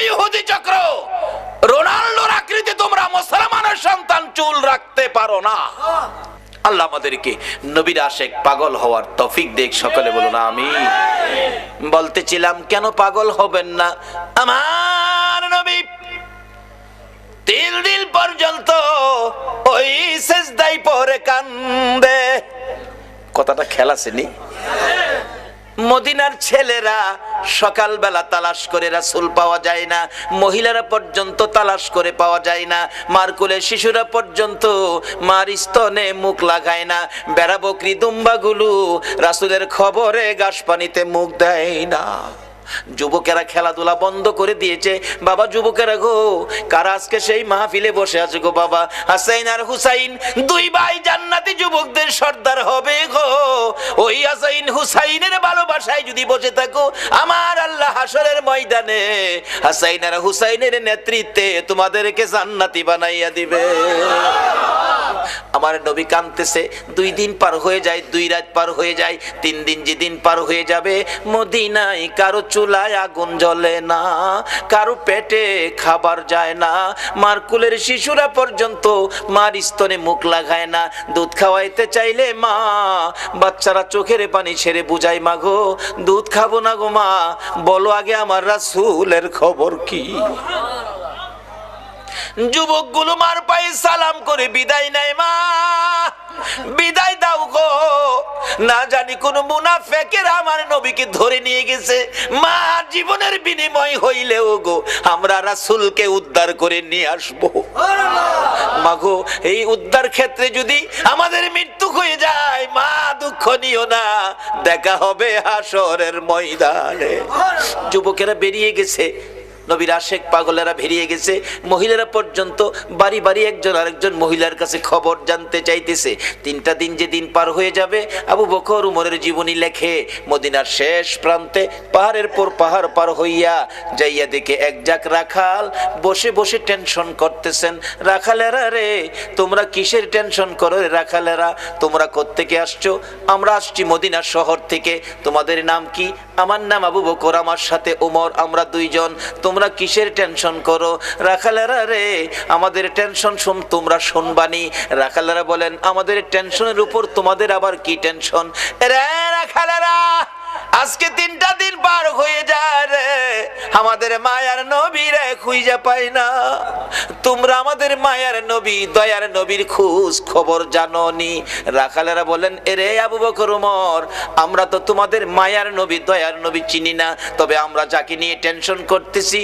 ইহুদি চক্র, রোনাল্ডোর আকৃতি তোমরা মুসলমানের সন্তান চুল রাখতে পারো না। আল্লাহ আমাদেরকে নবীর আশেক পাগল হওয়ার তৌফিক দেখ, সকলে বলুন আমিন। বলতেছিলাম কেন পাগল হবেন না? আমার নবী 3 দিন পর্যন্ত ওই সেজদায় পড়ে কান্দে। কথাটা খেলা নি? মদিনার ছেলেরা সকালবেলা তালাশ করে রাসূল পাওয়া যায় না, মহিলারা পর্যন্ত তালাশ করে পাওয়া যায় না, মার কোলে শিশুরা পর্যন্ত মার স্তনে মুখ লাগায় না, বেড়া বকরি দুম্বাগুলো রাসূলের খবরে ঘাস পানিতে মুখ দেয় না। যুবকেরা খেলাধুলা বন্ধ করে দিয়েছে। বাবা যুবকেরা গো, কারা আজকে সেই মাহফিলে বসে আছে গো বাবা? হাসাইন আর হুসাইন 2 ভাই জান্নাতি যুবকদের সর্দার হবে গো। ওই হাসাইন হুসাইনের ভালোবাসায় যদি বসে থাকো, আমার আল্লাহ হাসরের ময়দানে হাসাইন আর হুসাইনের নেতৃত্বে তোমাদেরকে জান্নাতি বানাইয়া দিবে। আমার নবী কাঁদতেছে। 2 দিন পার হয়ে যায়, 2 রাত পার হয়ে যায়, 3 দিন যেদিন পার হয়ে যাবে, মদিনায় কারো চুলায় আগুন জ্বলে না, কারো পেটে খাবার যায় না, মার কুলের শিশুরা পর্যন্ত মার স্তনে মুখ লাগায় না। দুধ খাওয়াইতে চাইলে মা, বাচ্চারা চোখের পানি ছেড়ে বুঝায়, মা গো দুধ খাবো না গো মা, বলো আগে আমার রাসূলের খবর কি? যুবকগুলো মার পায়ে সালাম করে বিদায় নেয়। মা বিদায় দাও গো, না জানি কোন মুনাফিকের আমার নবীকে ধরে নিয়ে গেছে। মা জীবনের বিনিময় হইলেও গো আমরা রাসূলকে উদ্ধার করে নিয়ে আসবো। মা গো এই উদ্ধার ক্ষেত্রে যদি আমাদের মৃত্যু হয়ে যায়, মা দুঃখ নিও না, দেখা হবে হাসরের ময়দানে। যুবকেরা বেরিয়ে গেছে, নবীর আশেক পাগলেরা বেরিয়ে গেছে, মহিলারা পর্যন্ত বাড়ি বাড়ি একজন আরেকজন মহিলার কাছে খবর জানতে চাইতেছে। 3টা দিন যে দিন পার হয়ে যাবে, আবু বকর উমরের জীবনী লেখে মদিনার শেষ প্রান্তে পাহাড়ের পর পাহাড় পার হইয়া যাইয়া দেখে এক জাক রাখাল বসে বসে টেনশন করতেছেন। রাখালেরা রে, তোমরা কিসের টেনশন করো রে রাখালেরা? তোমরা কোত্থেকে আসছো? আমরা আসছি মদিনা শহর থেকে। তোমাদের নাম কি? আমার নাম আবু বকর, আমার সাথে ওমর, আমরা 2 জন। তোমরা কিসের টেনশন করো? রাখালেরা রে, আমাদের টেনশন তোমরা শুনবানি। রাখালেরা বলেন, আমাদের টেনশনের উপর তোমাদের আবার কি টেনশন? রে রাখালেরা, আজকে 3টা দিন পার হয়ে যায় রে, আমাদের মায়ার নবী রে খুঁজে পাই না। তোমরা আমাদের মায়ার নবী, দয়ার নবীর খোঁজ খবর জানোনি? রাখালেরা বলেন, এরে আবু বকর ওমর, আমরা তো তোমাদের মায়ার নবী, দয়ার নবী চিনি না, তবে আমরা যাকে নিয়ে টেনশন করতেছি